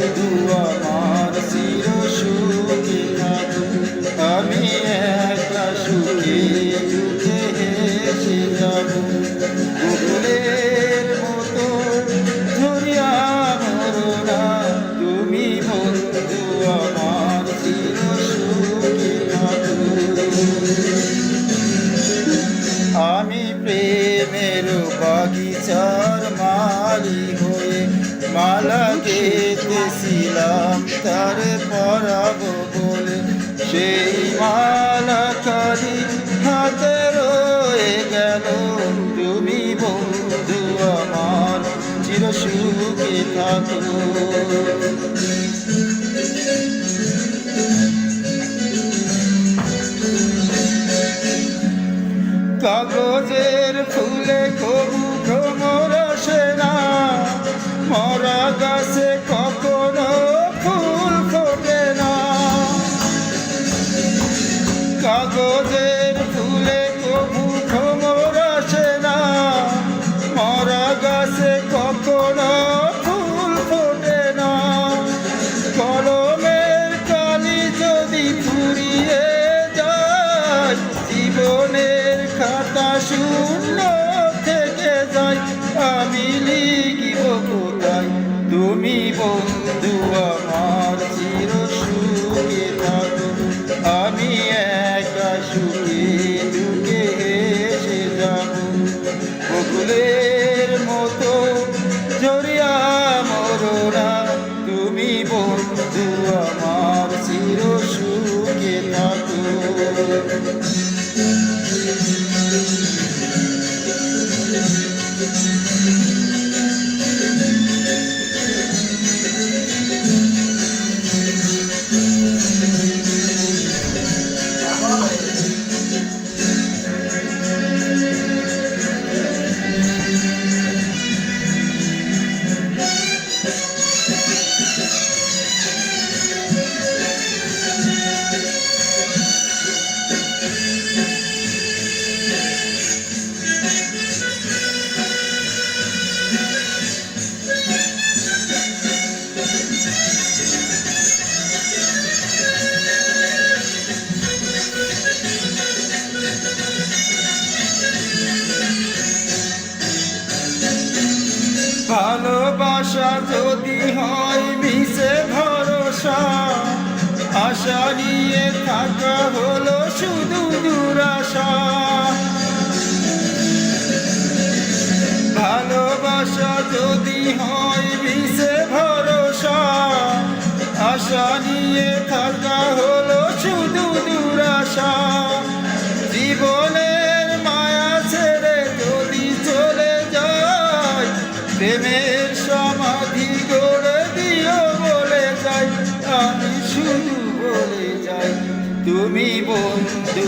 বন্ধু আমার চির সুখে থাকো। আমি একলা সুখে দুঃখে হেসে যাব, গোকুলের মতো ঝরিয়া মরো না, তুমি বন্ধু আমার চির সুখে থাকো। আমি প্রেমের বাগিচার মালি হয়ে মালা গেঁথেছিলাম তার পরাবো বলে, সেই মালা খালি হাতে রয়ে গেল, তুমি বন্ধু আমার চির সুখে থাকো। কাগজের ফুলে কবু ভ্রমর আসে না, মরা গাছে কখনো ফুল ফোটে না। কাগজের ফুলে কবু ভ্রমর আসে না, মরা গাছে কখনো ফুল ফোটে না। কলমের কালি যদি ফুরিয়ে যায়, জীবনের খাতা শূন্য থেকে যায়, আমি লিখিব কোথায়, তুমি বন্ধু আমার চির সুখে থাকো। আমি একা সুখে দুঃখে হেসে যাব, গোকুলের মতো ঝরিয়া মরো না, তুমি বন্ধু আমার চির সুখে থাকো। ভালোবাসা যদি হয় মিশে ভরসা, আশা নিয়ে থাকা হলো শুধু দুরাশা। ভালোবাসা যদি হয় মিশে ভরসা, আশা নিয়ে থাকা হলো শুধু দুরাশা। জীবনের মায়া ছেড়ে যদি চলে যায়, প্রেমের সমাধি গড়ে দিও বলে যাই, আমি শুধু বলে যাই, তুমি বন্ধু